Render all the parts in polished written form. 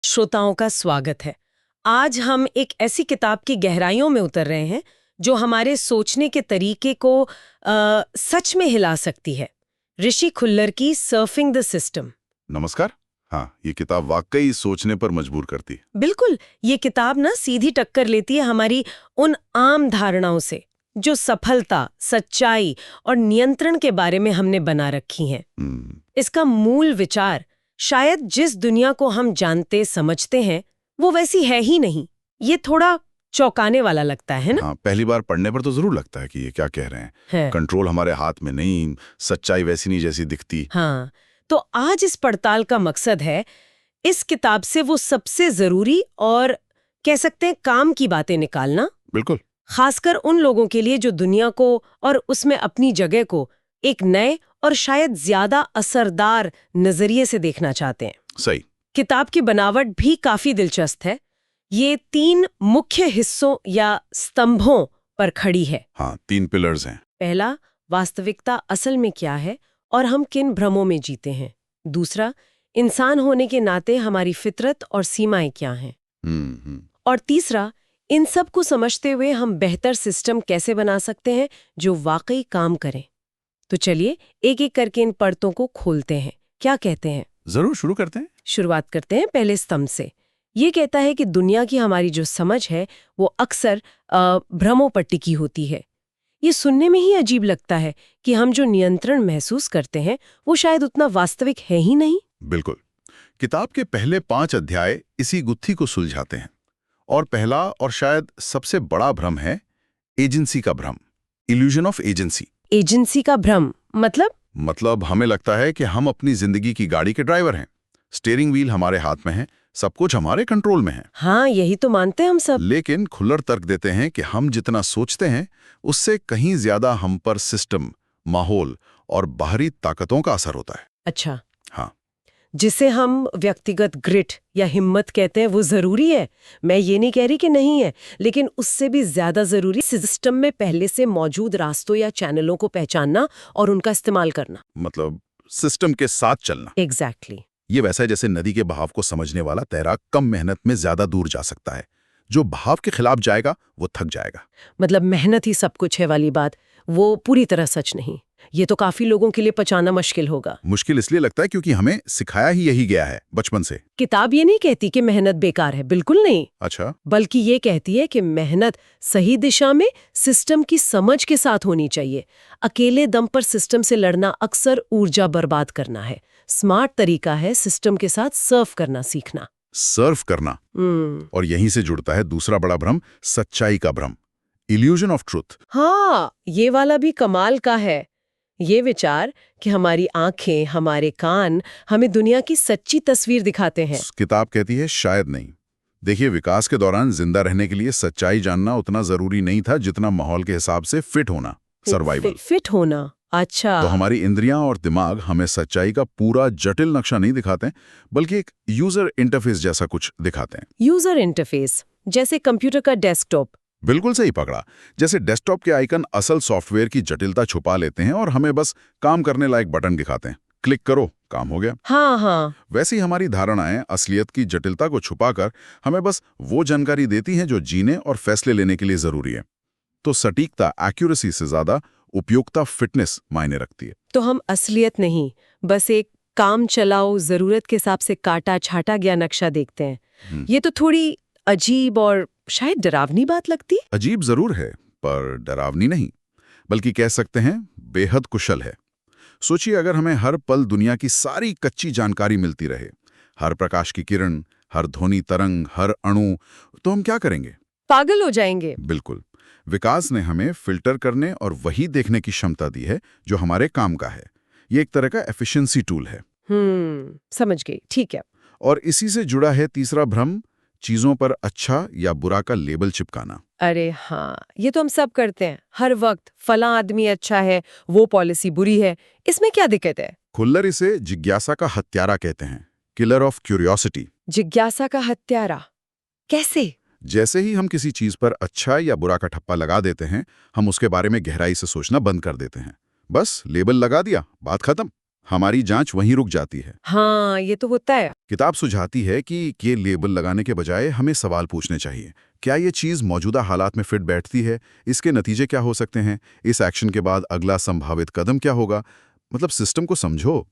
श्रोताओं का स्वागत है। आज हम एक ऐसी किताब की गहराइयों में उतर रहे हैं जो हमारे सोचने के तरीके को सच में हिला सकती है। ऋषि खुल्लर की सर्फिंग द सिस्टम। नमस्कार। हाँ, ये किताब वाकई सोचने पर मजबूर करती है। बिल्कुल, ये किताब ना सीधी टक्कर लेती है हमारी उन आम धारणाओं से जो सफलता, सच्चाई और नियंत्रण के बारे में हमने बना रखी हैं। इसका मूल विचार शायद जिस दुनिया को हम जानते समझते हैं वो वैसी है ही नहीं। ये थोड़ा चौंकाने वाला लगता है ना? हाँ, पहली बार पढ़ने पर तो जरूर लगता है कि ये क्या कह रहे हैं। कंट्रोल हमारे हाथ में नहीं, सच्चाई वैसी नहीं जैसी दिखती। हाँ, तो आज इस पड़ताल का मकसद है इस किताब से वो सबसे जरूरी और कह सकते हैं काम की बातें निकालना। बिल्कुल। खासकर उन लोगों के लिए जो दुनिया को और उसमें अपनी जगह को एक नए और शायद ज्यादा असरदार नजरिए से देखना चाहते हैं। सही। किताब की बनावट भी काफी दिलचस्प है। ये 3 मुख्य हिस्सों या स्तंभों पर खड़ी है। हाँ, 3 पिलर्स हैं। पहला, वास्तविकता असल में क्या है और हम किन भ्रमों में जीते हैं। दूसरा, इंसान होने के नाते हमारी फितरत और सीमाएं क्या हैं। और तीसरा, इन सब को समझते हुए हम बेहतर सिस्टम कैसे बना सकते हैं जो वाकई काम करें। तो चलिए एक एक करके इन परतों को खोलते हैं। क्या कहते हैं? जरूर, शुरू करते हैं। शुरुआत करते हैं पहले स्तंभ से। ये कहता है कि दुनिया की हमारी जो समझ है वो अक्सर भ्रमों पर टिकी होती है। ये सुनने में ही अजीब लगता है कि हम जो नियंत्रण महसूस करते हैं वो शायद उतना वास्तविक है ही नहीं। बिल्कुल। किताब के पहले 5 अध्याय इसी गुत्थी को सुलझाते हैं। और पहला और शायद सबसे बड़ा भ्रम है एजेंसी का भ्रम, इल्यूजन ऑफ एजेंसी। एजेंसी का भ्रम मतलब हमें लगता है कि हम अपनी जिंदगी की गाड़ी के ड्राइवर हैं। स्टीयरिंग व्हील हमारे हाथ में है, सब कुछ हमारे कंट्रोल में है। हाँ, यही तो मानते हैं हम सब। लेकिन खुल्लर तर्क देते हैं कि हम जितना सोचते हैं उससे कहीं ज्यादा हम पर सिस्टम, माहौल और बाहरी ताकतों का असर होता है। अच्छा। हाँ। जिसे हम व्यक्तिगत ग्रिट या हिम्मत कहते हैं वो जरूरी है। मैं ये नहीं कह रही कि नहीं है, लेकिन उससे भी ज्यादा जरूरी सिस्टम में पहले से मौजूद रास्तों या चैनलों को पहचानना और उनका इस्तेमाल करना। मतलब सिस्टम के साथ चलना। एग्जैक्टली। ये वैसा है जैसे नदी के बहाव को समझने वाला तैराक कम मेहनत में ज्यादा दूर जा सकता है। जो बहाव के खिलाफ जाएगा वो थक जाएगा। मतलब मेहनत ही सब कुछ है वाली बात, वो पूरी तरह सच नहीं। ये तो काफी लोगों के लिए पचाना मुश्किल होगा। मुश्किल इसलिए लगता है क्योंकि हमें सिखाया ही यही गया है बचपन से। किताब ये नहीं कहती कि मेहनत बेकार है, बिल्कुल नहीं। अच्छा। बल्कि ये कहती है कि मेहनत सही दिशा में सिस्टम की समझ के साथ होनी चाहिए। अकेले दम पर सिस्टम से लड़ना अक्सर ऊर्जा बर्बाद करना है। स्मार्ट तरीका है सिस्टम के साथ सर्व करना सीखना। सर्व करना। और यहीं से जुड़ता है दूसरा बड़ा भ्रम, सच्चाई का भ्रम, इल्यूजन ऑफ ट्रूथ। हाँ, ये वाला भी कमाल का है। ये विचार कि हमारी आंखें, हमारे कान हमें दुनिया की सच्ची तस्वीर दिखाते हैं। किताब कहती है शायद नहीं। देखिए, विकास के दौरान जिंदा रहने के लिए सच्चाई जानना उतना जरूरी नहीं था जितना माहौल के हिसाब से फिट होना, सर्वाइवल। फिट होना। अच्छा। तो हमारी इंद्रियां और दिमाग हमें सच्चाई का पूरा जटिल नक्शा नहीं दिखाते, बल्कि एक यूजर इंटरफेस जैसा कुछ दिखाते हैं। यूजर इंटरफेस जैसे कंप्यूटर का डेस्कटॉप। बिल्कुल सही पकड़ा। जैसे डेस्कटॉप के आइकन असल सॉफ्टवेयर की जटिलता छुपा लेते हैं और हमें बस काम करने लायक बटन दिखाते हैं। क्लिक करो, काम हो गया। हाँ हाँ। वैसे ही हमारी धारणाएं असलियत की जटिलता को छुपाकर हमें बस वो जानकारी देती हैं जो जीने और फैसले लेने के लिए जरूरी है। तो सटीकता, एक्यूरेसी से ज्यादा उपयोगिता, फिटनेस मायने रखती है। तो हम असलियत नहीं, बस एक काम चलाओ, जरूरत के हिसाब से काटा छाटा गया नक्शा देखते हैं। ये तो थोड़ी अजीब और शायद डरावनी बात लगती है। अजीब जरूर है, पर डरावनी नहीं, बल्कि कह सकते हैं बेहद कुशल है। सोचिए, अगर हमें हर पल दुनिया की सारी कच्ची जानकारी मिलती रहे, हर प्रकाश की किरण, हर ध्वनि तरंग, हर अणु, तो हम क्या करेंगे? पागल हो जाएंगे। बिल्कुल। विकास ने हमें फिल्टर करने और वही देखने की क्षमता दी है जो हमारे काम का है। ये एक तरह का एफिशिएंसी टूल है। समझ गई, ठीक है। और इसी से जुड़ा है तीसरा भ्रम, चीजों पर अच्छा या बुरा का लेबल चिपकाना। अरे हाँ, ये तो हम सब करते हैं हर वक्त। फलां आदमी अच्छा है, वो पॉलिसी बुरी है, इसमें क्या दिक्कत है? खुल्लर इसे जिज्ञासा का हत्यारा कहते हैं, किलर ऑफ क्यूरियोसिटी। जिज्ञासा का हत्यारा कैसे? जैसे ही हम किसी चीज पर अच्छा या बुरा का ठप्पा लगा देते हैं, हम उसके बारे में गहराई से सोचना बंद कर देते हैं। बस लेबल लगा दिया, बात खत्म। हमारी जांच वहीं रुक जाती है। हाँ, ये तो होता है। किताब सुझाती है कि ये लेबल लगाने के बजाय हमें सवाल पूछने चाहिए। क्या ये चीज़ मौजूदा हालात में फिट बैठती है? इसके नतीजे क्या हो सकते हैं? इस एक्शन के बाद अगला संभावित कदम क्या होगा? मतलब सिस्टम को समझो।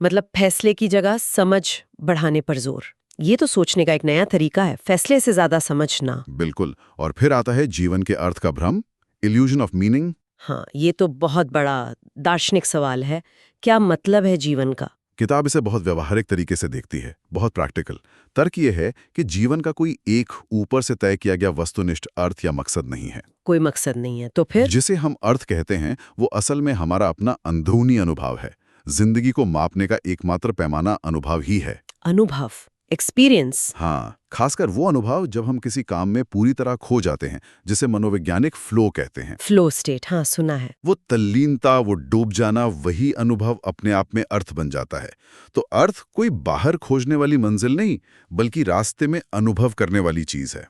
मतलब फैसले की जगह समझ बढ़ाने पर जोर। ये तो सोचने का एक नया तरीका है, फैसले से ज्यादा समझना। बिल्कुल। और फिर आता है जीवन के अर्थ का भ्रम, इल्यूजन ऑफ मीनिंग। हाँ, ये तो बहुत बड़ा दार्शनिक सवाल है। क्या मतलब है जीवन का? किताब इसे बहुत व्यवहारिक तरीके से देखती है, बहुत प्रैक्टिकल। तर्क ये है कि जीवन का कोई एक ऊपर से तय किया गया वस्तुनिष्ठ अर्थ या मकसद नहीं है। कोई मकसद नहीं है तो फिर? जिसे हम अर्थ कहते हैं वो असल में हमारा अपना अंदरूनी अनुभव है। जिंदगी को मापने का एकमात्र पैमाना अनुभव ही है। अनुभव, एक्सपीरियंस। हाँ, खासकर वो अनुभव जब हम किसी काम में पूरी तरह खो जाते हैं, जिसे मनोवैज्ञानिक फ्लो कहते हैं। फ्लो स्टेट, हाँ सुना है। वो तल्लीनता, वो डूब जाना, वही अनुभव अपने आप में अर्थ बन जाता है। तो अर्थ कोई बाहर खोजने वाली मंजिल नहीं, बल्कि रास्ते में अनुभव करने वाली चीज है।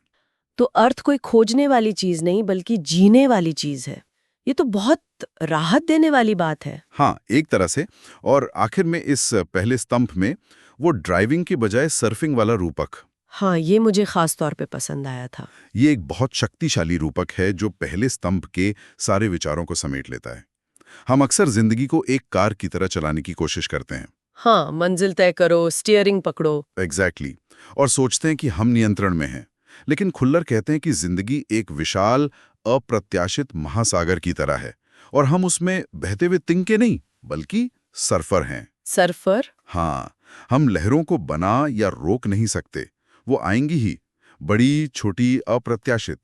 तो अर्थ कोई खोजने वाली चीज नहीं बल्कि जीने वाली चीज है। ये तो बहुत राहत देने वाली बात है। हाँ, एक तरह से। और आखिर में इस पहले स्तंभ में वो ड्राइविंग की बजाय सर्फिंग वाला रूपक। हाँ, ये मुझे खास तौर पे पसंद आया था। ये एक बहुत शक्तिशाली रूपक है जो पहले स्तंभ के सारे विचारों को समेट लेता है। हम अक्सर जिंदगी को एक कार की तरह चलाने की कोशिश करते हैं। हाँ, मंजिल तय करो, स्टीयरिंग पकड़ो। एग्जैक्टली। और सोचते हैं कि हम नियंत्रण में हैं। लेकिन खुल्लर कहते हैं कि जिंदगी एक विशाल अप्रत्याशित महासागर की तरह है और हम उसमें बहते हुए तिनके नहीं बल्कि सर्फर हैं। सर्फर? हाँ, हम लहरों को बना या रोक नहीं सकते, वो आएंगी ही, बड़ी छोटी अप्रत्याशित।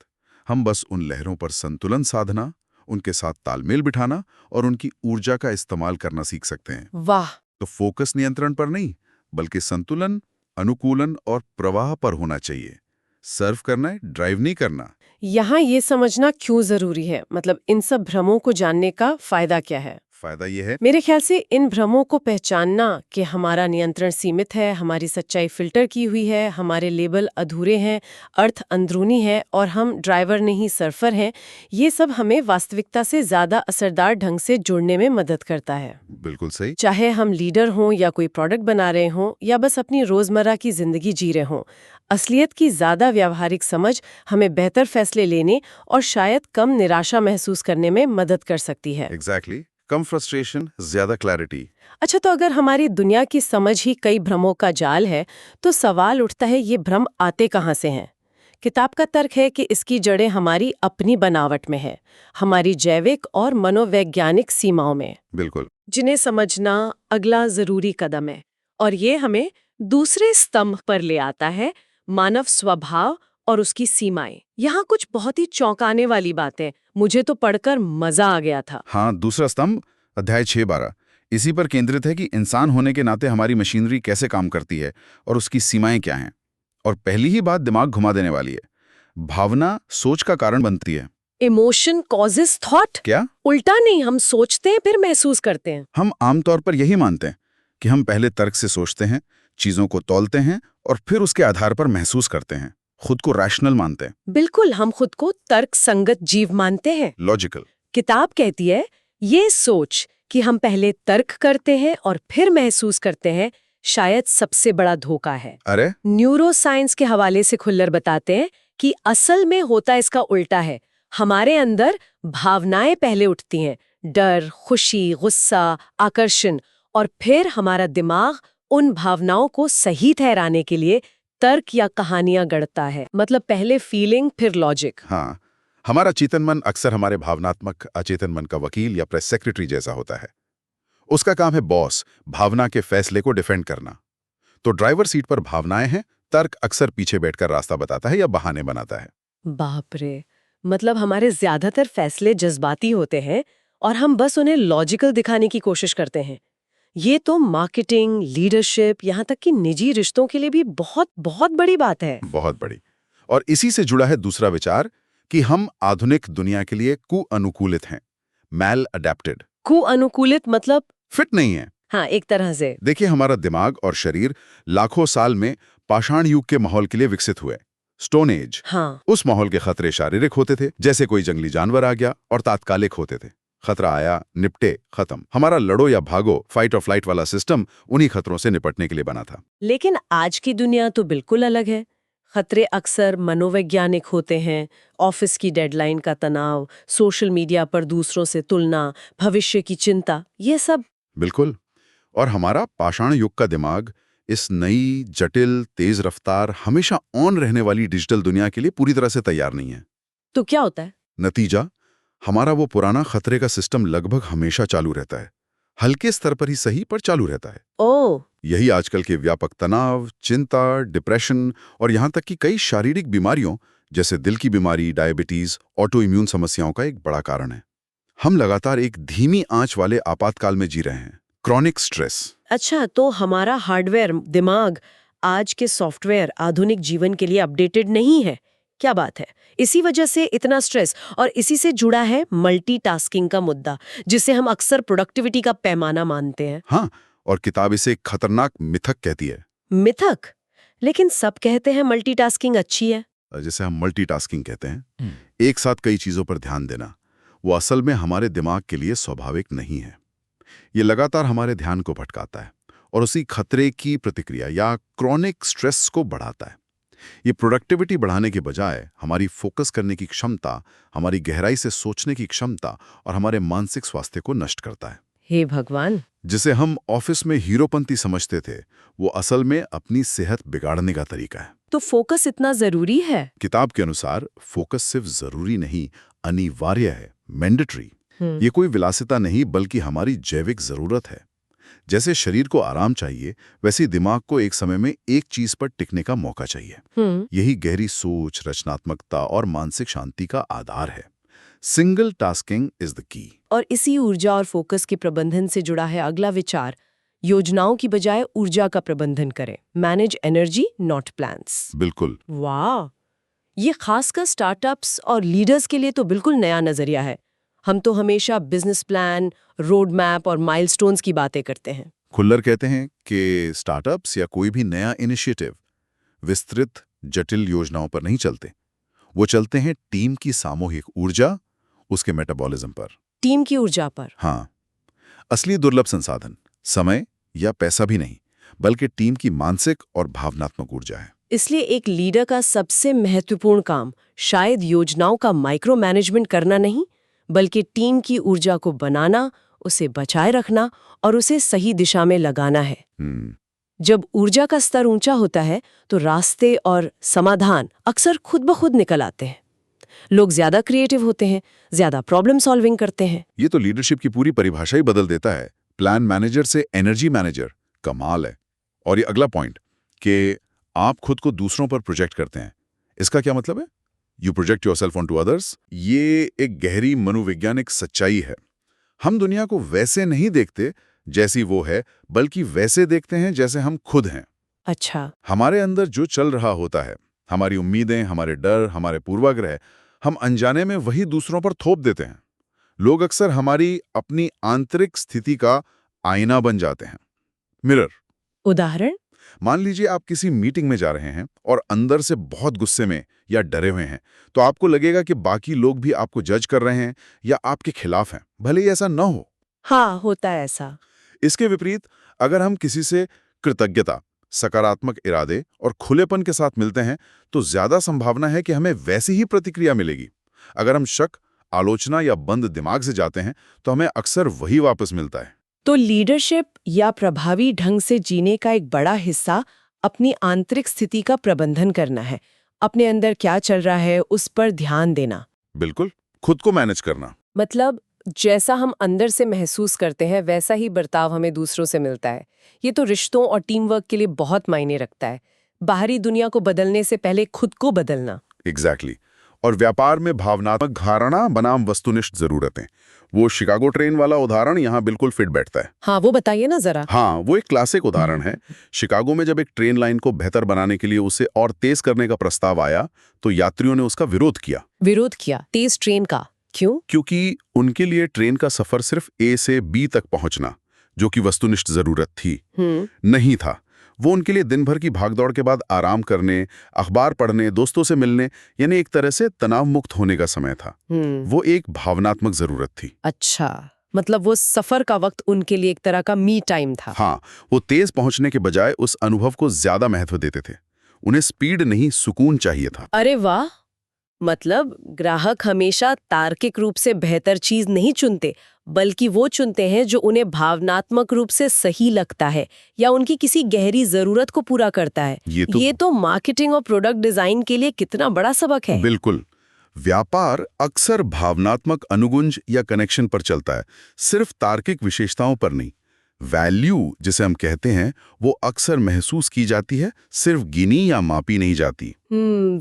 हम बस उन लहरों पर संतुलन साधना, उनके साथ तालमेल बिठाना और उनकी ऊर्जा का इस्तेमाल करना सीख सकते हैं। वाह! तो फोकस नियंत्रण पर नहीं बल्कि संतुलन, अनुकूलन और प्रवाह पर होना चाहिए। सर्व करना है, ड्राइव नहीं करना। यहाँ ये समझना क्यों जरूरी है, मतलब इन सब भ्रमों को जानने का फायदा क्या है? फायदा ये है, मेरे ख्याल से इन भ्रमों को पहचानना कि हमारा नियंत्रण सीमित है, हमारी सच्चाई फिल्टर की हुई है, हमारे लेबल अधूरे हैं, अर्थ अंदरूनी है और हम ड्राइवर नहीं सर्फर हैं, ये सब हमें वास्तविकता से ज्यादा असरदार ढंग से जुड़ने में मदद करता है। बिल्कुल सही। चाहे हम लीडर हों या कोई प्रोडक्ट बना रहे हों या बस अपनी रोजमर्रा की जिंदगी जी रहे हों, असलियत की ज्यादा व्यावहारिक समझ हमें बेहतर फैसले लेने और शायद कम निराशा महसूस करने में मदद कर सकती है। एग्जैक्टली। कम फ्रस्ट्रेशन, ज्यादा क्लैरिटी। अच्छा, तो अगर हमारी दुनिया की समझ ही कई भ्रमों का जाल है, तो सवाल उठता है ये भ्रम आते कहाँ से हैं? किताब का तर्क है कि इसकी जड़ें हमारी अपनी बनावट में है, हमारी जैविक और मनोवैज्ञानिक सीमाओं में। बिल्कुल। जिन्हें समझना अगला जरूरी कदम है और ये हमें दूसरे स्तंभ पर ले आता है, मानव स्वभाव और उसकी सीमाएं। यहाँ कुछ बहुत ही चौंकाने वाली बातें, मुझे तो पढ़कर मजा आ गया था। हाँ, दूसरा स्तंभ अध्याय 6-12 इसी पर केंद्रित है कि इंसान होने के नाते हमारी मशीनरी कैसे काम करती है और उसकी सीमाएं क्या हैं। और पहली ही बात दिमाग घुमा देने वाली है। भावना सोच का कारण बनती है। Emotion causes thought? क्या? उल्टा नहीं, हम सोचते हैं फिर महसूस करते हैं। हम आमतौर पर यही मानते हैं कि हम पहले तर्क से सोचते हैं, चीजों को तौलते हैं और फिर उसके आधार पर महसूस करते हैं, खुद को रैशनल मानते हैं। बिल्कुल, हम खुद को तर्क संगत जीव मानते हैं, लॉजिकल। किताब कहती है ये सोच कि हम पहले तर्क करते हैं और फिर महसूस करते हैं, शायद सबसे बड़ा धोखा है। अरे, न्यूरोसाइंस के हवाले से खुल्लर बताते हैं कि असल में होता इसका उल्टा है। हमारे अंदर भावनाएं पहले उठती हैं, डर, खुशी, गुस्सा, आकर्षण, और फिर हमारा दिमाग उन भावनाओं को सही ठहराने के लिए तर्क या कहानियां गढ़ता है। मतलब पहले फीलिंग फिर लॉजिक। हाँ, हमारा चेतन मन अक्सर हमारे भावनात्मक अचेतन मन का वकील या प्रेस सेक्रेटरी जैसा होता है। उसका काम है बॉस, भावना के फैसले को डिफेंड करना। तो ड्राइवर सीट पर भावनाएं हैं, तर्क अक्सर पीछे बैठकर रास्ता बताता है या बहाने बनाता है। बाप रे, मतलब हमारे ज्यादातर फैसले जज्बाती होते हैं और हम बस उन्हें लॉजिकल दिखाने की कोशिश करते हैं। ये तो मार्केटिंग, लीडरशिप, यहाँ तक कि निजी रिश्तों के लिए भी बहुत बहुत बड़ी बात है। बहुत बड़ी। और इसी से जुड़ा है दूसरा विचार कि हम आधुनिक दुनिया के लिए कुअनुकूलित हैं, मैल अडेप्टेड। कुअनुकूलित मतलब? फिट नहीं है। हाँ, एक तरह से। देखिए, हमारा दिमाग और शरीर लाखों साल में पाषाण युग के माहौल के लिए विकसित हुए। Stone age. हाँ। उस माहौल के खतरे शारीरिक होते थे, जैसे कोई जंगली जानवर आ गया, और तात्कालिक होते थे। खतरा आया, निपटे, खत्म। हमारा लड़ो या भागो, फाइट और फ्लाइट वाला सिस्टम उन्हीं खतरों से निपटने के लिए बना था। लेकिन आज की दुनिया तो बिल्कुल अलग है। खतरे अक्सर मनोवैज्ञानिक होते हैं। ऑफिस की डेडलाइन का तनाव, सोशल मीडिया पर दूसरों से तुलना, भविष्य की चिंता, ये सब। बिल्कुल। और हमारा पाषाण युग का दिमाग इस नई, जटिल, तेज रफ्तार, हमेशा ऑन रहने वाली डिजिटल दुनिया के लिए पूरी तरह से तैयार नहीं है। तो क्या होता है? नतीजा, हमारा वो पुराना खतरे का सिस्टम लगभग हमेशा चालू रहता है। हल्के स्तर पर ही सही, पर चालू रहता है। ओह, यही आजकल के व्यापक तनाव, चिंता, डिप्रेशन और यहाँ तक कि कई शारीरिक बीमारियों जैसे दिल की बीमारी, डायबिटीज, ऑटो इम्यून समस्याओं का एक बड़ा कारण है। हम लगातार एक धीमी आंच वाले आपातकाल में जी रहे हैं, क्रॉनिक स्ट्रेस। अच्छा, तो हमारा हार्डवेयर दिमाग आज के सॉफ्टवेयर आधुनिक जीवन के लिए अपडेटेड नहीं है। क्या बात है। इसी वजह से इतना स्ट्रेस, और इसी से जुड़ा है मल्टीटास्किंग का मुद्दा, जिसे हम अक्सर प्रोडक्टिविटी का पैमाना मानते हैं। हाँ, और किताब इसे एक खतरनाक मिथक कहती है। मिथक? लेकिन सब कहते हैं मल्टीटास्किंग अच्छी है। जिसे हम मल्टीटास्किंग कहते हैं, एक साथ कई चीजों पर ध्यान देना, वो असल में हमारे दिमाग के लिए स्वाभाविक नहीं है। ये लगातार हमारे ध्यान को भटकाता है और उसी खतरे की प्रतिक्रिया या क्रॉनिक स्ट्रेस को बढ़ाता है। ये प्रोडक्टिविटी बढ़ाने के बजाय हमारी फोकस करने की क्षमता, हमारी गहराई से सोचने की क्षमता और हमारे मानसिक स्वास्थ्य को नष्ट करता है। हे भगवान! जिसे हम ऑफिस में हीरोपंती समझते थे, वो असल में अपनी सेहत बिगाड़ने का तरीका है। तो फोकस इतना जरूरी है? किताब के अनुसार फोकस सिर्फ जरूरी नहीं, अनिवार्य है, मैंडेटरी। ये कोई विलासिता नहीं, बल्कि हमारी जैविक जरूरत है। जैसे शरीर को आराम चाहिए, वैसे दिमाग को एक समय में एक चीज पर टिकने का मौका चाहिए। यही गहरी सोच, रचनात्मकता और मानसिक शांति का आधार है। Single tasking is the key. और इसी ऊर्जा और फोकस के प्रबंधन से जुड़ा है अगला विचार, योजनाओं की बजाय ऊर्जा का प्रबंधन करें। Manage energy, not plans. बिल्कुल। वाह, ये खासकर स्टार्टअप्स और लीडर्स के लिए तो बिल्कुल नया नजरिया है। हम तो हमेशा बिजनेस प्लान, रोड मैप और माइलस्टोन्स की बातें करते हैं। खुल्लर कहते हैं कि स्टार्टअप्स या कोई भी नया इनिशिएटिव विस्तृत, जटिल योजनाओं पर नहीं चलते। वो चलते हैं टीम की सामूहिक ऊर्जा, उसके मेटाबॉलिज्म पर। टीम की ऊर्जा पर? हाँ। असली दुर्लभ संसाधन समय या पैसा भी नहीं, बल्कि टीम की मानसिक और भावनात्मक ऊर्जा है। इसलिए एक लीडर का सबसे महत्वपूर्ण काम शायद योजनाओं का माइक्रो मैनेजमेंट करना नहीं, बल्कि टीम की ऊर्जा को बनाना, उसे बचाए रखना और उसे सही दिशा में लगाना है। जब ऊर्जा का स्तर ऊंचा होता है तो रास्ते और समाधान अक्सर खुद ब खुद निकल आते हैं। लोग ज्यादा क्रिएटिव होते हैं, ज्यादा प्रॉब्लम सॉल्विंग करते हैं। ये तो लीडरशिप की पूरी परिभाषा ही बदल देता है। प्लान मैनेजर से एनर्जी मैनेजर, कमाल है। और ये अगला पॉइंट कि आप खुद को दूसरों पर प्रोजेक्ट करते हैं, इसका क्या मतलब है? You project yourself on to others. ये एक गहरी मनोवैज्ञानिक सच्चाई है। हम दुनिया को वैसे नहीं देखते जैसी वो है, बल्कि वैसे देखते हैं जैसे हम खुद हैं। अच्छा। हमारे अंदर जो चल रहा होता है, हमारी उम्मीदें, हमारे डर, हमारे पूर्वाग्रह, हम अनजाने में वही दूसरों पर थोप देते हैं। लोग अक्सर हमारी अपनी आंतरिक स्थिति का आईना बन जाते हैं, मिरर। उदाहरण? मान लीजिए आप किसी मीटिंग में जा रहे हैं और अंदर से बहुत गुस्से में या डरे हुए हैं, तो आपको लगेगा कि बाकी लोग भी आपको जज कर रहे हैं या आपके खिलाफ हैं, भले ही ऐसा न हो। हाँ, होता है ऐसा। इसके विपरीत, अगर हम किसी से कृतज्ञता, सकारात्मक इरादे और खुलेपन के साथ मिलते हैं, तो ज्यादा संभावना है कि हमें वैसी ही प्रतिक्रिया मिलेगी। अगर हम शक, आलोचना या बंद दिमाग से जाते हैं, तो हमें अक्सर वही वापस मिलता है। तो लीडरशिप या प्रभावी ढंग से जीने का एक बड़ा हिस्सा अपनी आंतरिक स्थिति का प्रबंधन करना है। अपने अंदर क्या चल रहा है उस पर ध्यान देना। बिल्कुल, खुद को मैनेज करना। मतलब जैसा हम अंदर से महसूस करते हैं, वैसा ही बर्ताव हमें दूसरों से मिलता है। ये तो रिश्तों और टीम वर्क के लिए बहुत मायने रखता है। बाहरी दुनिया को बदलने से पहले खुद को बदलना। एग्जैक्टली। और व्यापार में भावनात्मक धारणा बनाम वस्तुनिष्ठ जरूरतें, वो शिकागो ट्रेन वाला उदाहरण यहाँ बिल्कुल फिट बैठता है। हाँ, वो बताइए ना जरा। हाँ, वो एक क्लासिक उदाहरण है। शिकागो में जब एक ट्रेन लाइन को बेहतर बनाने के लिए उसे और तेज करने का प्रस्ताव आया, तो यात्रियों ने उसका विरोध किया। विरोध किया? तेज ट्रेन का? क्यों? क्योंकि उनके लिए ट्रेन का सफर सिर्फ ए से बी तक पहुंचना, जो कि वस्तुनिष्ठ जरूरत थी, नहीं था। वो उनके लिए दिन भर की भागदौड़ के बाद आराम करने, अखबार पढ़ने, दोस्तों से मिलने, यानी एक तरह से तनाव मुक्त होने का समय था। वो एक भावनात्मक जरूरत थी। अच्छा, मतलब वो सफर का वक्त उनके लिए एक तरह का मी टाइम था। हाँ, वो तेज पहुंचने के बजाय उस अनुभव को ज्यादा महत्व देते थे। उन्हें स्पीड नहीं, सुकून चाहिए था। अरे वाह, मतलब ग्राहक हमेशा तार्किक रूप से बेहतर चीज नहीं चुनते, बल्कि वो चुनते हैं जो उन्हें भावनात्मक रूप से सही लगता है या उनकी किसी गहरी जरूरत को पूरा करता है। ये तो मार्केटिंग और प्रोडक्ट डिजाइन के लिए कितना बड़ा सबक है। बिल्कुल। व्यापार अक्सर भावनात्मक अनुगुंज या कनेक्शन पर चलता है, सिर्फ तार्किक विशेषताओं पर नहीं। वैल्यू जिसे हम कहते हैं, वो अक्सर महसूस की जाती है, सिर्फ गिनी या मापी नहीं जाती।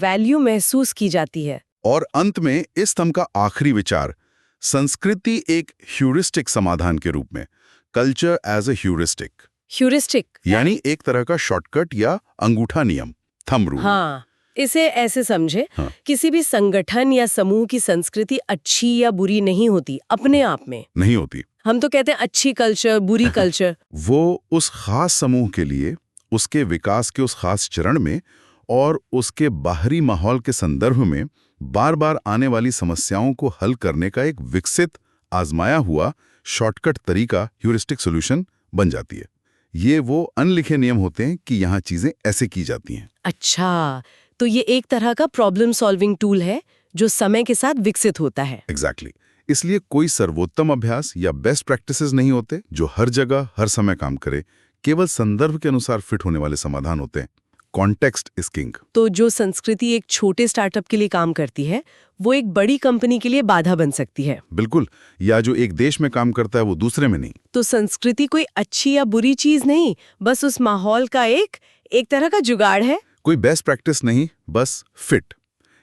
वैल्यू महसूस की जाती है। और अंत में इस स्तंभ का आखिरी विचार, संस्कृति एक ह्यूरिस्टिक समाधान के रूप में, कल्चर एज ए ह्यूरिस्टिक, यानी एक तरह का शॉर्टकट या अंगूठा नियम, थंब रूल। हाँ, इसे ऐसे समझे, किसी भी संगठन या समूह की संस्कृति अच्छी या बुरी नहीं होती, अपने आप में नहीं होती। हम तो कहते हैं अच्छी कल्चर, बुरी कल्चर। वो उस खास समूह के लिए, उसके विकास के उस खास चरण में और उसके बाहरी माहौल के संदर्भ में बार बार आने वाली समस्याओं को हल करने का एक विकसित, आजमाया हुआ शॉर्टकट तरीका, ह्यूरिस्टिक सॉल्यूशन बन जाती है। ये वो अनलिखे नियम होते हैं कि यहाँ चीजें ऐसे की जाती हैं। अच्छा, तो ये एक तरह का प्रॉब्लम सॉल्विंग टूल है जो समय के साथ विकसित होता है। एग्जैक्टली। इसलिए कोई सर्वोत्तम अभ्यास या बेस्ट प्रैक्टिसेस नहीं होते जो हर जगह हर समय काम करे। केवल संदर्भ के अनुसार फिट होने वाले समाधान होते हैं। Context is king. तो जो संस्कृति एक छोटे स्टार्टअप के लिए काम करती है, वो एक बड़ी कंपनी के लिए बाधा बन सकती है। बिल्कुल। या जो एक देश में काम करता है वो दूसरे में नहीं। तो संस्कृति कोई अच्छी या बुरी चीज नहीं, बस उस माहौल का एक तरह का जुगाड़ है। कोई बेस्ट प्रैक्टिस नहीं, बस फिट।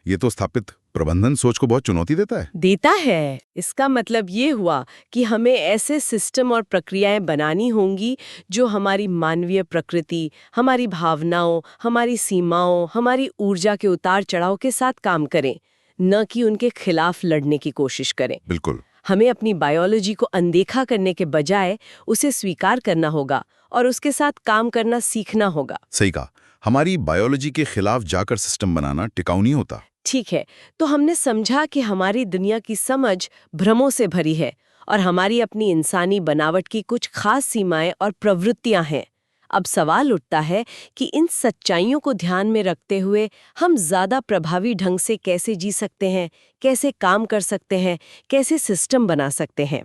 ये तो स्थापित प्रबंधन सोच को बहुत चुनौती देता है। इसका मतलब ये हुआ कि हमें ऐसे सिस्टम और प्रक्रियाएं बनानी होंगी जो हमारी मानवीय प्रकृति, हमारी भावनाओं, हमारी सीमाओं, हमारी ऊर्जा के उतार चढ़ाव के साथ काम करें, न कि उनके खिलाफ लड़ने की कोशिश करें। बिल्कुल। हमें अपनी बायोलॉजी को अनदेखा करने के बजाय उसे स्वीकार करना होगा और उसके साथ काम करना सीखना होगा। सही कहा। हमारी बायोलॉजी के खिलाफ जाकर सिस्टम बनाना टिकाऊ नहीं होता। ठीक है, तो हमने समझा कि हमारी दुनिया की समझ भ्रमों से भरी है और हमारी अपनी इंसानी बनावट की कुछ खास सीमाएं और प्रवृत्तियां हैं। अब सवाल उठता है कि इन सच्चाइयों को ध्यान में रखते हुए हम ज्यादा प्रभावी ढंग से कैसे जी सकते हैं, कैसे काम कर सकते हैं, कैसे सिस्टम बना सकते हैं।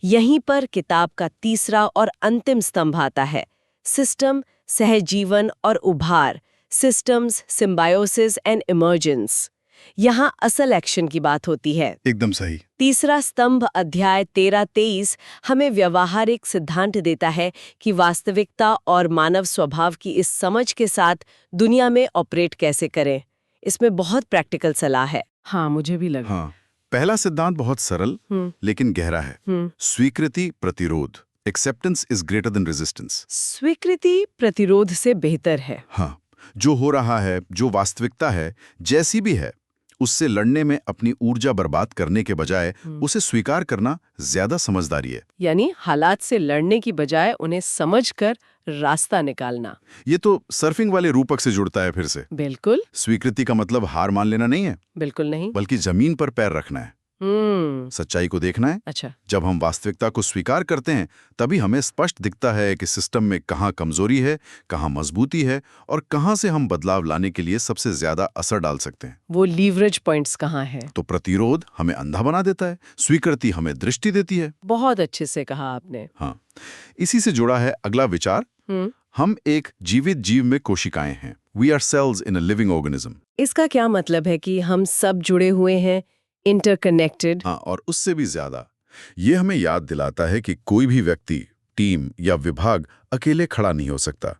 यहीं पर किताब का तीसरा और अंतिम स्तंभ आता है, सिस्टम, सहजीवन और उभार, सिस्टम्स, सिम्बायोसिस एंड इमर्जेंस। यहाँ असल एक्शन की बात होती है। एकदम सही। तीसरा स्तंभ अध्याय 13-23 हमें व्यवहारिक सिद्धांत देता है कि वास्तविकता और मानव स्वभाव की इस समझ के साथ दुनिया में ऑपरेट कैसे करें। इसमें बहुत प्रैक्टिकल सलाह है। हाँ, मुझे भी लगा। हाँ, पहला सिद्धांत बहुत सरल लेकिन गहरा है। स्वीकृति प्रतिरोध, acceptance is greater than resistance. स्वीकृति प्रतिरोध से बेहतर है। हाँ, जो हो रहा है, जो वास्तविकता है, जैसी भी है, उससे लड़ने में अपनी ऊर्जा बर्बाद करने के बजाय उसे स्वीकार करना ज्यादा समझदारी है। यानी हालात से लड़ने की बजाय उन्हें समझकर रास्ता निकालना। ये तो सर्फिंग वाले रूपक से जुड़ता है फिर से। बिल्कुल। स्वीकृति का मतलब हार मान लेना नहीं है। बिल्कुल नहीं। बल्कि जमीन पर पैर रखना है, सच्चाई को देखना है। अच्छा। जब हम वास्तविकता को स्वीकार करते हैं, तभी हमें स्पष्ट दिखता है कि सिस्टम में कहाँ कमजोरी है, कहाँ मजबूती है और कहाँ से हम बदलाव लाने के लिए सबसे ज्यादा असर डाल सकते हैं। वो लीवरेज पॉइंट्स कहाँ हैं? तो प्रतिरोध हमें अंधा बना देता है, स्वीकृति हमें दृष्टि देती है। बहुत अच्छे से कहा आपने। हाँ, इसी से जुड़ा है अगला विचार। हम एक जीवित जीव में कोशिकाएं हैं। We are cells in a living organism। इसका क्या मतलब है कि हम सब जुड़े हुए हैं, इंटरकनेक्टेड। हाँ, और उससे भी ज्यादा ये हमें याद दिलाता है कि कोई भी व्यक्ति, टीम या विभाग अकेले खड़ा नहीं हो सकता।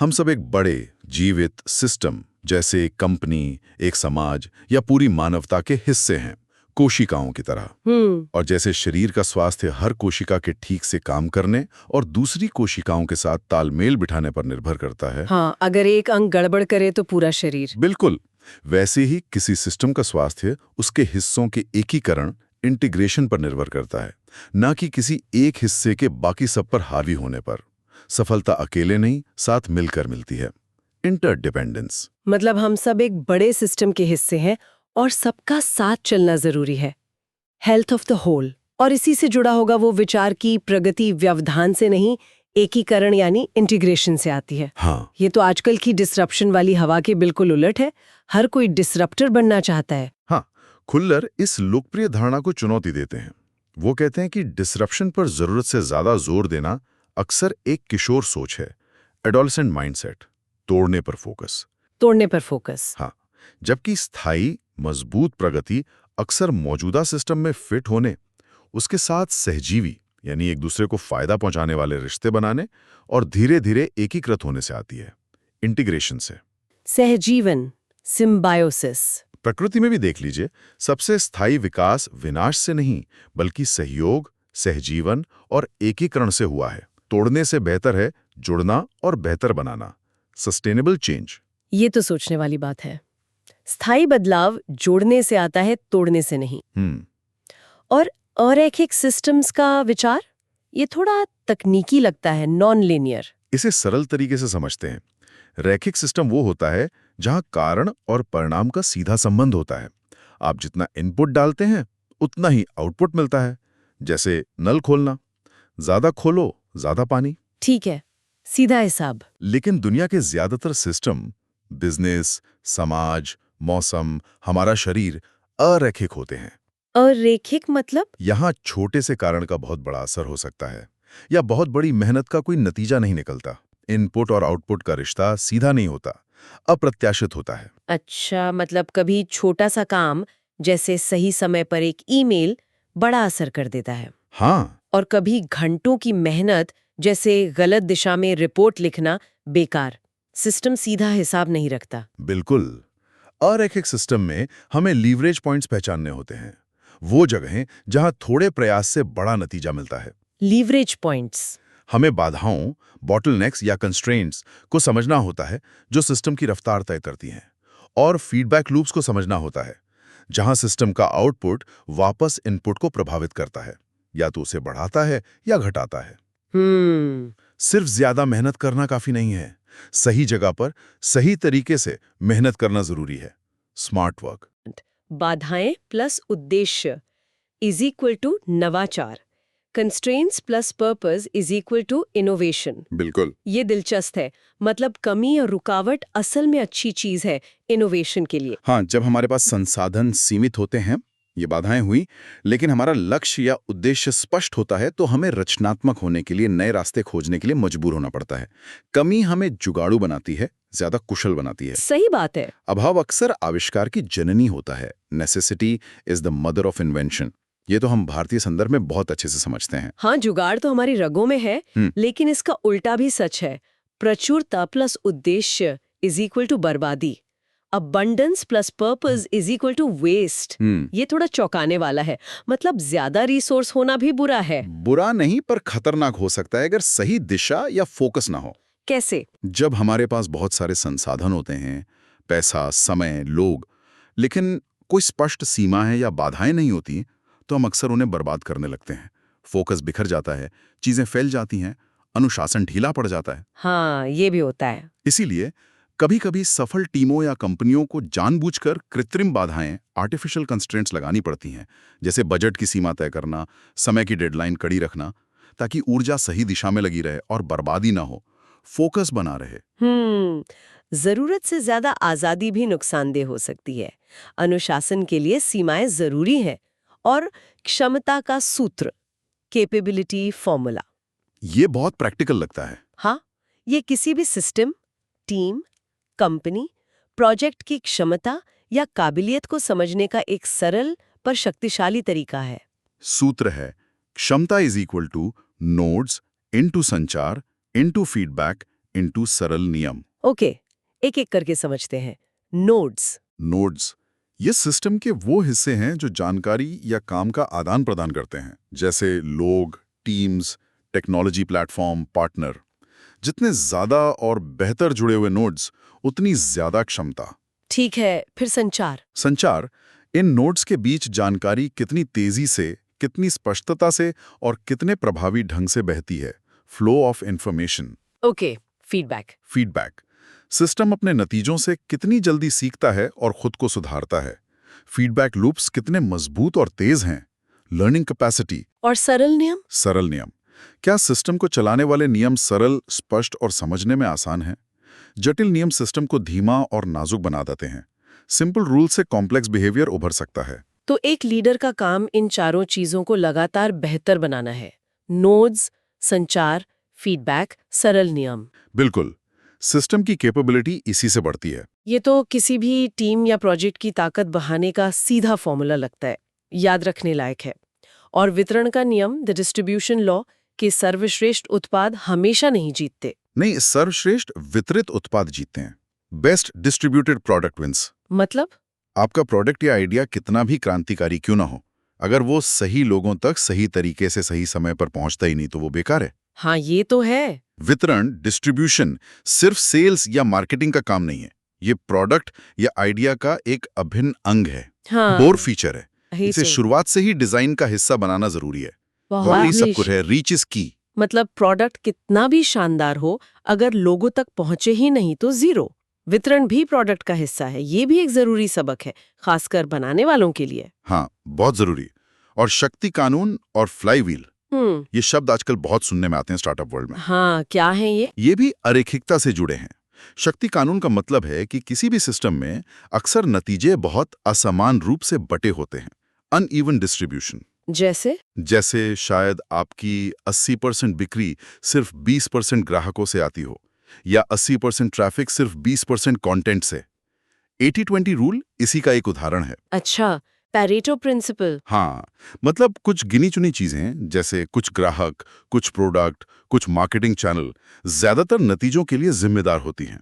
हम सब एक बड़े जीवित सिस्टम, जैसे एक कंपनी, एक समाज या पूरी मानवता के हिस्से हैं, कोशिकाओं की तरह। और जैसे शरीर का स्वास्थ्य हर कोशिका के ठीक से काम करने और दूसरी कोशिकाओं के साथ तालमेल बिठाने पर निर्भर करता है। हाँ, अगर एक अंग गड़बड़ करे तो पूरा शरीर। बिल्कुल। वैसे ही किसी सिस्टम का स्वास्थ्य उसके हिस्सों के एकीकरण, इंटीग्रेशन पर निर्भर करता है, न कि किसी एक हिस्से के बाकी सब पर हावी होने पर। सफलता अकेले नहीं, साथ मिलकर मिलती है। इंटरडिपेंडेंस। मतलब हम सब एक बड़े सिस्टम के हिस्से हैं और सबका साथ चलना जरूरी है। Health of the whole. और इसी से जुड़ा होगा वो विचार की प्रगति व्यवधान से नहीं, एकीकरण यानी इंटीग्रेशन से आती है। हाँ, ये तो आजकल की डिसरप्शन वाली हवा के बिल्कुल उलट है। हर कोई डिसरप्टर बनना चाहता है। हाँ, खुल्लर इस लोकप्रिय धारणा को चुनौती देते हैं। वो कहते हैं कि डिसरप्शन पर जरूरत से ज्यादा जोर देना अक्सर एक किशोर सोच है, एडोलेसेंट माइंडसेट, तोड़ने पर फोकस। तोड़ने पर फोकस। हाँ, जबकि स्थायी मजबूत प्रगति अक्सर मौजूदा सिस्टम में फिट होने, उसके साथ सहजीवी यानी एक दूसरे को फायदा पहुंचाने वाले रिश्ते बनाने और धीरे धीरे एकीकृत होने से आती है, इंटीग्रेशन से। सहजीवन, सिम्बायोसिस। प्रकृति में भी देख लीजिए, सबसे स्थायी विकास विनाश से नहीं बल्कि सहयोग, सहजीवन और एकीकरण से हुआ है। तोड़ने से बेहतर है जुड़ना और बेहतर बनाना। Sustainable change. ये तो सोचने वाली बात है। स्थायी बदलाव जोड़ने से आता है, तोड़ने से नहीं। और अरैखिक सिस्टम्स का विचार, ये थोड़ा तकनीकी लगता है, नॉन लीनियर। इसे सरल तरीके से समझते हैं। रैखिक सिस्टम वो होता है जहां कारण और परिणाम का सीधा संबंध होता है। आप जितना इनपुट डालते हैं उतना ही आउटपुट मिलता है। जैसे नल खोलना, ज्यादा खोलो ज्यादा पानी। ठीक है, सीधा हिसाब। लेकिन दुनिया के ज्यादातर सिस्टम, बिजनेस, समाज, मौसम, हमारा शरीर अरैखिक होते हैं। अरैखिक मतलब? यहाँ छोटे से कारण का बहुत बड़ा असर हो सकता है या बहुत बड़ी मेहनत का कोई नतीजा नहीं निकलता। इनपुट और आउटपुट का रिश्ता सीधा नहीं होता, अप्रत्याशित होता है। अच्छा, मतलब कभी छोटा सा काम जैसे सही समय पर एक ईमेल बड़ा असर कर देता है। हाँ, और कभी घंटों की मेहनत जैसे गलत दिशा में रिपोर्ट लिखना बेकार। सिस्टम सीधा हिसाब नहीं रखता। बिल्कुल। अरैखिक सिस्टम में हमें लीवरेज पॉइंट्स पहचानने होते हैं, वो जगहें जहां थोड़े प्रयास से बड़ा नतीजा मिलता है। Leverage points. हमें बाधाओं, बॉटलनेक्स या कंस्ट्रेंट्स को समझना होता है जो सिस्टम की रफ्तार तय करती हैं, और फीडबैक लूप्स को समझना होता है जहां सिस्टम का आउटपुट वापस इनपुट को प्रभावित करता है, या तो उसे बढ़ाता है या घटाता है। सिर्फ ज्यादा मेहनत करना काफी नहीं है, सही जगह पर सही तरीके से मेहनत करना जरूरी है। Smart work. बाधाएं प्लस उद्देश्य इज इक्वल टू नवाचार। Constraints plus purpose is equal to innovation. बिल्कुल। ये दिलचस्प है। मतलब कमी और रुकावट असल में अच्छी चीज है इनोवेशन के लिए। हाँ, जब हमारे पास संसाधन सीमित होते हैं, ये बाधाएं हुई, लेकिन हमारा लक्ष्य या उद्देश्य स्पष्ट होता है तो हमें रचनात्मक होने के लिए, नए रास्ते खोजने के लिए मजबूर होना पड़ता है। कमी हमें जुगाड़ू बनाती है, ज्यादा कुशल बनाती है। सही बात है। अभाव अक्सर आविष्कार की जननी होता है। Necessity is the mother of invention. ये तो हम भारतीय संदर्भ में बहुत अच्छे से समझते हैं। हाँ, जुगाड़ तो हमारी रगों में है, लेकिन इसका उल्टा भी सच है। प्रचुरता प्लस उद्देश्य इज इक्वल टू बर्बादी। Abundance plus purpose is equal to waste. ये थोड़ा चौंकाने वाला है। मतलब ज्यादा रिसोर्स होना भी बुरा है। बुरा नहीं, पर खतरनाक हो सकता है अगर सही दिशा या फोकस ना हो। कैसे? जब हमारे पास बहुत सारे संसाधन होते हैं, पैसा, समय, लोग, लेकिन कोई स्पष्ट सीमा है या बाधाएं नहीं होती, तो हम अक्सर उन्हें बर्बाद करने लगते हैं। फोकस बिखर जाता है, चीजें फैल जाती हैं, अनुशासन ढीला पड़ जाता है। हाँ, ये भी होता है। इसीलिए कभी-कभी सफल टीमों या कंपनियों को जानबूझकर कृत्रिम बाधाएं, आर्टिफिशियल कंस्ट्रेंट्स लगानी पड़ती हैं, जैसे बजट की सीमा तय करना, समय की डेडलाइन कड़ी रखना, ताकि ऊर्जा सही दिशा में लगी रहे और बर्बादी ना हो, फोकस बना रहे। जरूरत से ज्यादा आजादी भी नुकसानदेह हो सकती है। अनुशासन के लिए सीमाएं जरूरी हैं। और क्षमता का सूत्र, कैपेबिलिटी फॉर्मूला, ये बहुत प्रैक्टिकल लगता है। हाँ, ये किसी भी सिस्टम, टीम, कंपनी, प्रोजेक्ट की क्षमता या काबिलियत को समझने का एक सरल पर शक्तिशाली तरीका है। सूत्र है क्षमता is equal two nodes into संचार इनटू फीडबैक इनटू सरल नियम। ओके, एक एक करके समझते हैं। नोड्स ये सिस्टम के वो हिस्से हैं जो जानकारी या काम का आदान प्रदान करते हैं, जैसे लोग, टीम्स, टेक्नोलॉजी प्लेटफॉर्म, पार्टनर। जितने ज्यादा और बेहतर जुड़े हुए नोड्स, उतनी ज्यादा क्षमता। ठीक है, फिर संचार। इन नोड्स के बीच जानकारी कितनी तेजी से, कितनी स्पष्टता से और कितने प्रभावी ढंग से बहती है, flow of information. Okay, feedback. Feedback. System अपने नतीजों से कितनी जल्दी सीखता है और खुद को सुधारता है। फीडबैक लूप्स कितने मजबूत और तेज हैं। Learning capacity. और सरल नियम? सरल नियम। क्या सिस्टम को चलाने वाले नियम सरल, स्पष्ट और समझने में आसान हैं? जटिल नियम सिस्टम को धीमा और नाजुक बना देते हैं। सिंपल रूल से कॉम्प्लेक्स बिहेवियर उभर सकता है। तो एक लीडर का काम इन चारों चीजों को लगातार बेहतर बनाना है। नोड्स, संचार, फीडबैक, सरल नियम। बिल्कुल। सिस्टम की कैपेबिलिटी इसी से बढ़ती है। ये तो किसी भी टीम या प्रोजेक्ट की ताकत बढ़ाने का सीधा फॉर्मूला लगता है। याद रखने लायक है। और वितरण का नियम, द डिस्ट्रीब्यूशन लॉ, के सर्वश्रेष्ठ उत्पाद हमेशा नहीं जीतते। नहीं, सर्वश्रेष्ठ वितरित उत्पाद जीतते हैं। Best distributed product wins. मतलब? आपका प्रोडक्ट या आइडिया कितना भी क्रांतिकारी क्यों ना हो, अगर वो सही लोगों तक सही तरीके से सही समय पर पहुंचता ही नहीं तो वो बेकार है। हाँ, ये तो है। वितरण, डिस्ट्रीब्यूशन सिर्फ सेल्स या मार्केटिंग का काम नहीं है। ये प्रोडक्ट या आइडिया का एक अभिन्न अंग है। हाँ, कोर फीचर है। ही इसे तो। शुरुआत से ही डिजाइन का हिस्सा बनाना जरूरी है। बहुत वही सब ही। कुछ है, रीच इज की। मतलब प्रोडक्ट कितना भी शानदार हो, अगर लोगों तक पहुंचे ही नहीं तो जीरो। वितरण भी प्रोडक्ट का हिस्सा है। ये भी एक जरूरी सबक है, खासकर बनाने वालों के लिए। हाँ, बहुत जरूरी। और शक्ति कानून और फ्लाईव्हील, ये शब्द आजकल बहुत सुनने में आते हैं स्टार्टअप वर्ल्ड में। हाँ, क्या है ये? ये भी अरेखिकता से जुड़े हैं। शक्ति कानून का मतलब है कि किसी भी सिस्टम में अक्सर नतीजे बहुत असमान रूप से बटे होते हैं। Uneven distribution. जैसे शायद आपकी 80% बिक्री सिर्फ 20% ग्राहकों से आती हो, या 80% ट्रैफिक सिर्फ 20% कंटेंट से। 80-20 रूल इसी का एक उदाहरण है। अच्छा, पैरेटो प्रिंसिपल। हाँ, मतलब कुछ गिनी चुनी चीजें, जैसे कुछ ग्राहक, कुछ प्रोडक्ट, कुछ मार्केटिंग चैनल, ज्यादातर नतीजों के लिए जिम्मेदार होती हैं।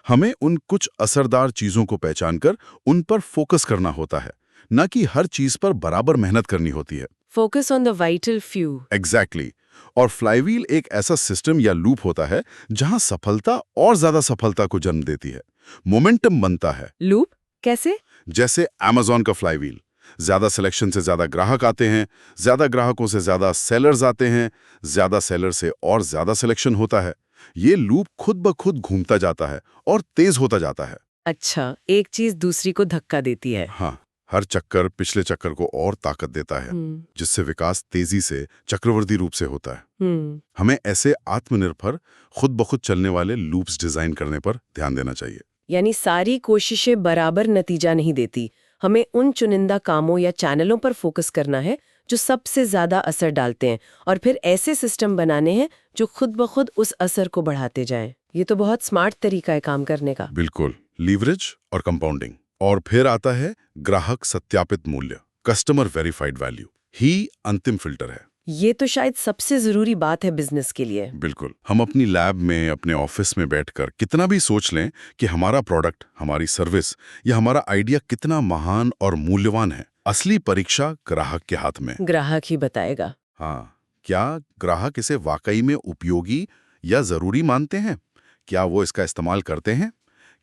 हमें उन कुछ असरदार चीजों को पहचानकर उन पर फोकस करना होता है, न कि हर चीज पर बराबर मेहनत करनी होती है। Focus on the vital few. Exactly. और फ्लाईव्हील एक ऐसा सिस्टम या लूप होता है जहां सफलता और ज्यादा सफलता को जन्म देती है। मोमेंटम बनता है। लूप कैसे? जैसे अमेज़न का फ्लाईव्हील। ज्यादा सिलेक्शन से ज्यादा ग्राहक आते हैं, ज्यादा ग्राहकों से ज्यादा सेलर्स आते हैं, ज्यादा सेलर से और ज्यादा सिलेक्शन होता है। ये लूप खुद ब खुद घूमता जाता है और तेज होता जाता है। अच्छा, एक चीज दूसरी को धक्का देती है। हाँ, हर चक्कर पिछले चक्कर को और ताकत देता है, जिससे विकास तेजी से चक्रवर्ती रूप से होता है। हमें ऐसे आत्मनिर्भर, खुद ब खुद चलने वाले लूप्स डिजाइन करने पर ध्यान देना चाहिए। यानी सारी कोशिशें बराबर नतीजा नहीं देती। हमें उन चुनिंदा कामों या चैनलों पर फोकस करना है जो सबसे ज्यादा असर डालते हैं, और फिर ऐसे सिस्टम बनाने हैं जो खुद ब खुद उस असर को बढ़ाते जाएं। ये तो बहुत स्मार्ट तरीका है काम करने का। बिल्कुल। लीवरेज और कंपाउंडिंग। और फिर आता है ग्राहक सत्यापित मूल्य, कस्टमर वेरीफाइड वैल्यू ही अंतिम फिल्टर है। ये तो शायद सबसे जरूरी बात है बिजनेस के लिए। बिल्कुल। हम अपनी लैब में, अपने ऑफिस में बैठकर कितना भी सोच लें कि हमारा प्रोडक्ट, हमारी सर्विस या हमारा आइडिया कितना महान और मूल्यवान है, असली परीक्षा ग्राहक के हाथ में। ग्राहक ही बताएगा। हाँ, क्या ग्राहक इसे वाकई में उपयोगी या जरूरी मानते हैं? क्या वो इसका इस्तेमाल करते हैं?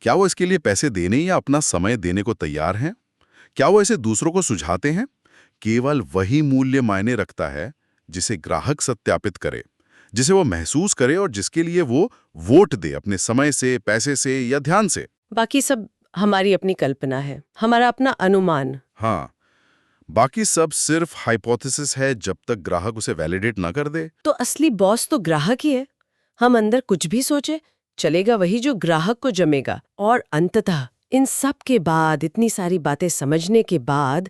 क्या वो इसके लिए पैसे देने या अपना समय देने को तैयार हैं? क्या वो इसे दूसरों को सुझाते हैं? केवल वही मूल्य मायने रखता है जिसे ग्राहक सत्यापित करे, जिसे वो महसूस करे और जिसके लिए वो वोट दे, अपने समय से, पैसे से या ध्यान से। बाकी सब हमारी अपनी कल्पना है, हमारा अपना अनुमान। हाँ, बाकी सब सिर्फ हाइपोथेसिस है जब तक ग्राहक उसे वैलिडेट ना कर दे। तो असली बॉस तो ग्राहक ही है। हम अंदर कुछ भी सोचे, चलेगा वही जो ग्राहक को जमेगा। और अंततः इन सब के बाद, इतनी सारी बातें समझने के बाद,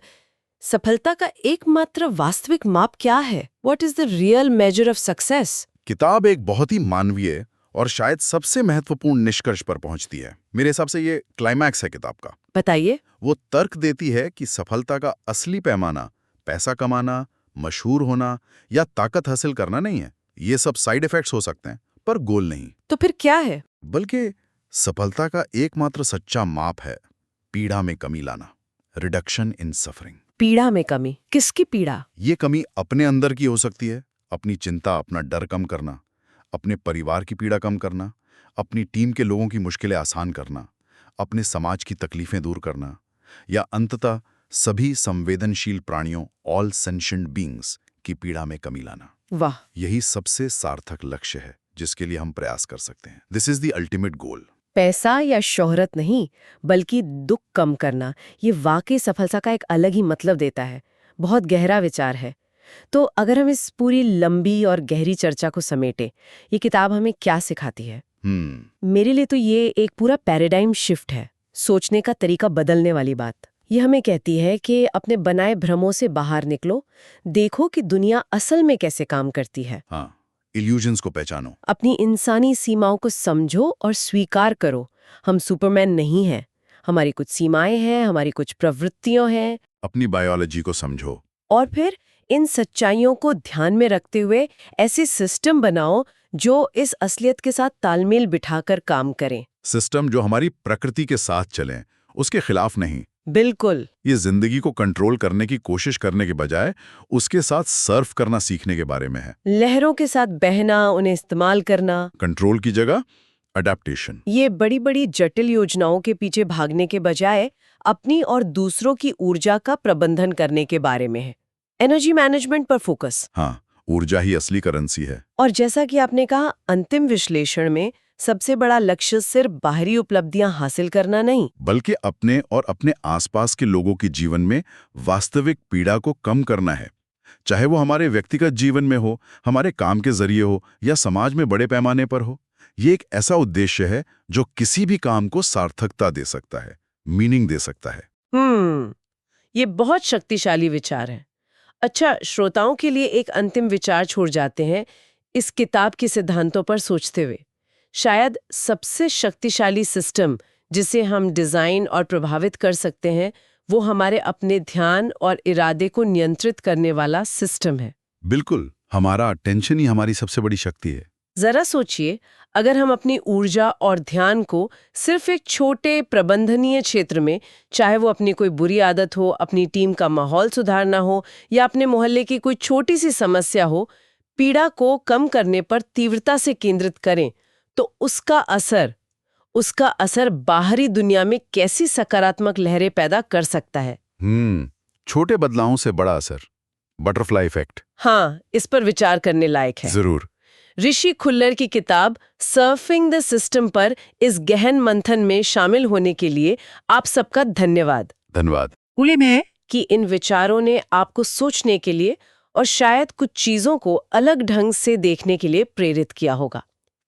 सफलता का एकमात्र वास्तविक माप क्या है? What is the real measure of success? किताब एक बहुत ही मानवीय और शायद सबसे महत्वपूर्ण निष्कर्ष पर पहुंचती है। मेरे हिसाब से ये क्लाइमैक्स है किताब का। बताइए। वो तर्क देती है कि सफलता का असली पैमाना पैसा कमाना, मशहूर होना या ताकत हासिल करना नहीं है। ये सब साइड इफेक्ट्स हो सकते हैं, पर गोल नहीं। तो फिर क्या है? बल्कि सफलता का एकमात्र सच्चा माप है पीड़ा में कमी लाना, रिडक्शन इन सफरिंग। पीड़ा में कमी? किसकी पीड़ा? ये कमी अपने अंदर की हो सकती है, अपनी चिंता, अपना डर कम करना, अपने परिवार की पीड़ा कम करना, अपनी टीम के लोगों की मुश्किलें आसान करना, अपने समाज की तकलीफें दूर करना, या अंततः सभी संवेदनशील प्राणियों, ऑल सेंशिएंट बीइंग्स की पीड़ा में कमी लाना। वाह। यही सबसे सार्थक लक्ष्य है जिसके लिए हम प्रयास कर सकते हैं। This is the ultimate goal. पैसा या शोहरत नहीं, बल्कि दुख कम करना, ये वाकई सफलता का एक अलग ही मतलब देता है। बहुत गहरा विचार है। तो अगर हम इस पूरी लंबी और गहरी चर्चा को समेटें, ये किताब हमें क्या सिखाती है? मेरे लिए तो ये एक पूरा पैराडाइम शिफ्ट है, सोचने का तरीका बदलने वाली बात। ये हमें कहती है कि अपने बनाए भ्रमों से बाहर निकलो, देखो कि दुनिया असल में कैसे काम करती है। हाँ, इल्यूजन्स को पहचानो, अपनी इंसानी सीमाओं को समझो और स्वीकार करो। हम सुपरमैन नहीं हैं, हमारी कुछ सीमाएं हैं, हमारी कुछ प्रवृत्तियां हैं। अपनी बायोलॉजी को समझो और फिर इन सच्चाइयों को ध्यान में रखते हुए ऐसे सिस्टम बनाओ जो इस असलियत के साथ तालमेल बिठाकर काम करें। सिस्टम जो हमारी प्रकृति के साथ चलें, उसके खिलाफ नहीं। बिल्कुल। ये जिंदगी को कंट्रोल करने की कोशिश करने के बजाय उसके साथ सर्फ करना सीखने के बारे में है। लहरों के साथ बहना, उन्हें इस्तेमाल करना। कंट्रोल की जगह अडेप्टेशन। ये बड़ी बड़ी जटिल योजनाओं के पीछे भागने के बजाय अपनी और दूसरों की ऊर्जा का प्रबंधन करने के बारे में है। एनर्जी मैनेजमेंट पर फोकस। हाँ, ऊर्जा ही असली करेंसी है। और जैसा कि आपने कहा, अंतिम विश्लेषण में सबसे बड़ा लक्ष्य सिर्फ बाहरी उपलब्धियां हासिल करना नहीं, बल्कि अपने और अपने आसपास के लोगों के जीवन में वास्तविक पीड़ा को कम करना है। चाहे वो हमारे व्यक्तिगत जीवन में हो, हमारे काम के जरिए हो या समाज में बड़े पैमाने पर हो। ये एक ऐसा उद्देश्य है जो किसी भी काम को सार्थकता दे सकता है, मीनिंग दे सकता है। ये बहुत शक्तिशाली विचार है। अच्छा, श्रोताओं के लिए एक अंतिम विचार छोड़ जाते हैं इस किताब के सिद्धांतों पर सोचते हुए। शायद सबसे शक्तिशाली सिस्टम जिसे हम डिजाइन और प्रभावित कर सकते हैं, वो हमारे अपने ध्यान और इरादे को नियंत्रित करने वाला सिस्टम है। बिल्कुल, हमारा अटेंशन ही हमारी सबसे बड़ी शक्ति है। जरा सोचिए, अगर हम अपनी ऊर्जा और ध्यान को सिर्फ एक छोटे प्रबंधनीय क्षेत्र में, चाहे वो अपनी कोई बुरी आदत हो, अपनी टीम का माहौल सुधारना हो या अपने मोहल्ले की कोई छोटी सी समस्या हो, पीड़ा को कम करने पर तीव्रता से केंद्रित करें, तो उसका असर बाहरी दुनिया में कैसी सकारात्मक लहरें पैदा कर सकता है। छोटे बदलावों से बड़ा असर, बटरफ्लाई इफेक्ट। हाँ, इस पर विचार करने लायक है। जरूर। ऋषि खुल्लर की किताब सर्फिंग द सिस्टम पर इस गहन मंथन में शामिल होने के लिए आप सबका धन्यवाद। धन्यवाद। में कि इन विचारों ने आपको सोचने के लिए और शायद कुछ चीजों को अलग ढंग से देखने के लिए प्रेरित किया होगा।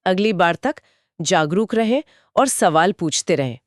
अगली बार तक जागरूक रहें और सवाल पूछते रहें।